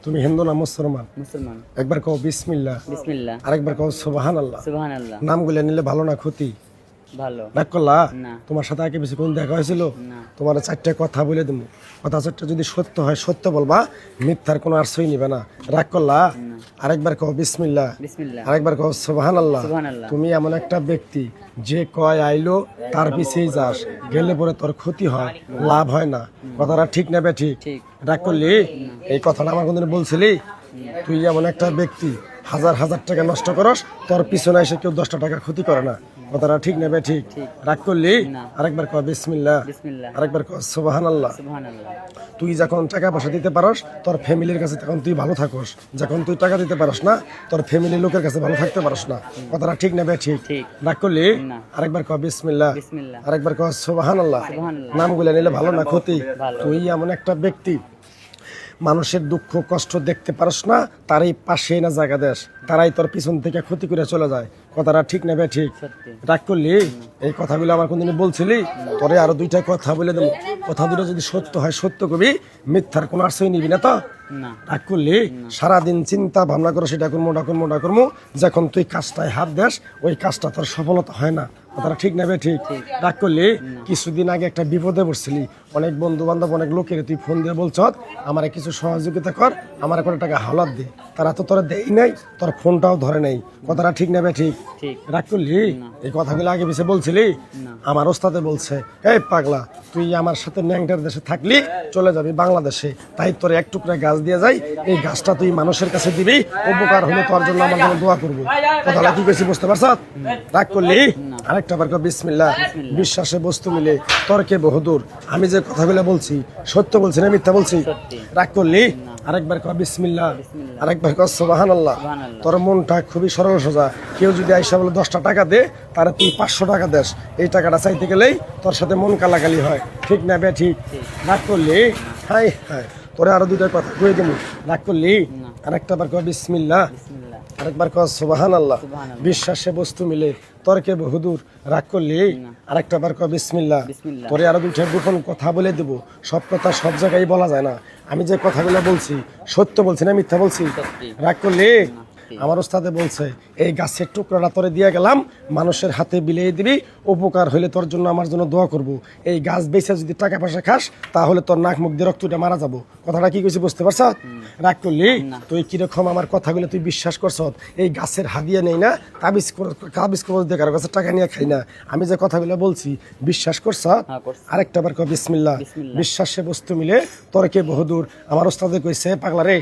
তুমি হিন্দু না মুসলমান? মুসলমান। একবার কও বিসমিল্লাহ, বিসমিল্লাহ। আরেকবার কও সুবহানাল্লাহ। সুবহানাল্লাহ। নামগুলো নিলে ভালো না ক্ষতি? ভালো। রাগ করলা? না। তোমার সাথে আগে বেশি কোন দেখা হয়েছিল? না। তোমার চারটে কথা বলে দেবো, কথা চারটে যদি সত্য হয় সত্য বলবা, মিথ্যার কোনো আশ্রয় নিবে না। রাগ করলা? আরেকবার কও বিসমিল্লাহ, বিসমিল্লাহ। আরেকবার কও সুবহানাল্লাহ। সুবহানাল্লাহ। তুমি এমন একটা ব্যক্তি যে কয় আইলো তার পিছেই যাস, গেলে পরে তোর ক্ষতি হয়, লাভ হয় না। কথাটা ঠিক না বেঠিক? ঠিক। রাগ করলি? এই কথাটা আমার কোনদিন বলছিলি? তুই এমন একটা ব্যক্তি হাজার হাজার টাকা নষ্ট করস, তোর পিছনে এসে কেউ 10টা টাকা ক্ষতি করে না। কথাটা ঠিক না বেঠিক? রাগ করলি? না। আরেকবার কয় বিসমিল্লাহ, বিসমিল্লাহ। আরেকবার কয় সুবহানাল্লাহ। সুবহানাল্লাহ। তুই যখন টাকা পয়সা দিতে পারস তোর ফ্যামিলির কাছে তখন তুই ভালো থাকস, যখন তুই টাকা দিতে পারস না তোর ফ্যামিলির লোকের কাছে ভালো থাকতে পারস না। কথাটা ঠিক না বেঠিক? ঠিক। রাগ করলি? না। আরেকবার কয় বিসমিল্লাহ, বিসমিল্লাহ। আরেকবার কয় সুবহানাল্লাহ। সুবহানাল্লাহ। নামগুলো নিলে ভালো না ক্ষতি? ভালো। তুই এমন একটা ব্যক্তি মানুষের দুঃখ কষ্ট দেখতে পারস না, তারই পাশে না জায়গা দেশ, তারাই তোর পিছন থেকে ক্ষতি করে চলে যায়। কথাটা ঠিক না বেঠিক? সত্যি। রাগ করলি? এই কথাগুলো আমার কোনদিন বলছিলি? তোরে আরো দুইটা কথা বলে দেবো, কথা দুটো যদি সত্য হয় সত্য কবি, মিথ্যার কোনো আশ্রয় নিবি না তো? না। রাগ করলি? সারাদিন চিন্তা ভাবনা করো, সেটা করবো ওটা করবো ওটা করবো, যখন তুই কাজটায় হাত দেস ওই কাজটা তোর সফলতা হয় না। কথাটা ঠিক না বেঠিক? রাগ করলি? কিছুদিন আগে একটা বিপদে পড়ছিলি, অনেক বন্ধু বান্ধব অনেক লোকের তুই ফোন দিয়ে বলছ আমার কিছু সহযোগিতা কর, আমার কোনো টাকা হাওলাত দে, তারা তো তোরা দেই নাই, তোর ফোনটাও ধরে নাই। কথাটা ঠিক না বেঠিক? ঠিক। রাগ করলি? এই কথাগুলো আগে পিছিয়ে বলছিলি? আমার ওস্তাদে বলছে, এই পাগলা তুই আমার সাথে ন্যাংটার দেশে থাকলি, চলে যাবি বাংলাদেশে, তাই তোর এক টুকরা গাছ দিয়ে যাই, এই গাছটা তুই মানুষের কাছে দিবি, উপকার হলে তোর জন্য আমার জন্য দোয়া করবো। কথাটা কি বেশি বুঝতে পারছ? রাগ করলি? আরেকটা বার কর বিসমিল্লাহ, বিশ্বাসে বস্তু মিলে তর্কে বহুদূর। আমি যে কথাগুলো বলছি সত্য বলছি না মিথ্যা বলছি? সত্যি। রাগ করলি? আরেকবার কর বিসমিল্লাহ, বিসমিল্লাহ। আরেকবার কর সুবহানাল্লাহ। সুবহানাল্লাহ। তোর মনটা খুবই সরল সোজা। কেউ যদি আইসা বলে 10টা টাকা দে, তারা তুই 500 টাকা দেস, এই টাকাটা চাইতে গেলেই তোর সাথে মন কালাকালি হয়। ঠিক না বে ঠিক? রাগ করলি? হাই হাই, তোরে আরো দুইটা কথা কয়ে দেবো। রাগ করলি? আরেকটা বার কর বিসমিল্লাহ, বিসমিল্লাহ। আরেকবার কর সুবহানাল্লাহ। সুবহানাল্লাহ। বিশ্বাসে বস্তু মিলে তর্কে বহুদূর। রাগ করলি? আরেকটা বার কর বিসমিল্লাহ। বিসমিল্লাহ। তোরে আরো দুইটা গোপন কথা বলে দেবো, সব কথা সব জায়গায় বলা যায় না। আমি যে কথাগুলো বলছি সত্য বলছি না মিথ্যা বলছি? সত্যি। রাগ করলি? আমার ওস্তাদে বলছে এই গাছের টুকরাটা তোরে দিয়ে গেলাম, মানুষের হাতে বিলিয়ে দিবি, উপকার হলে তোর জন্য আমার জন্য দোয়া করব। এই গাছ বেচে যদি টাকা পয়সা খাস তাহলে তোর নাক মুখ দিয়ে রক্তটা মারা যাবো। কথাটা কি কইছি বুঝতে পারছ? রাগ করলি? তুই কিরকম আমার কথাগুলো তুই বিশ্বাস করছ? এই গাছের হাদিয়া নেই না, কাবিজ কবজ দিয়ে কারো কাছে টাকা নিয়ে খাই না। আমি যে কথাগুলো বলছি বিশ্বাস করছ? হ্যাঁ, করছি। আরেকটা বার কর বিসমিল্লাহ, বিসমিল্লাহ। বিশ্বাসে বস্তু মিলে তর্কে বহুদূর। আমার ওস্তাদে কইছে পাগলা রে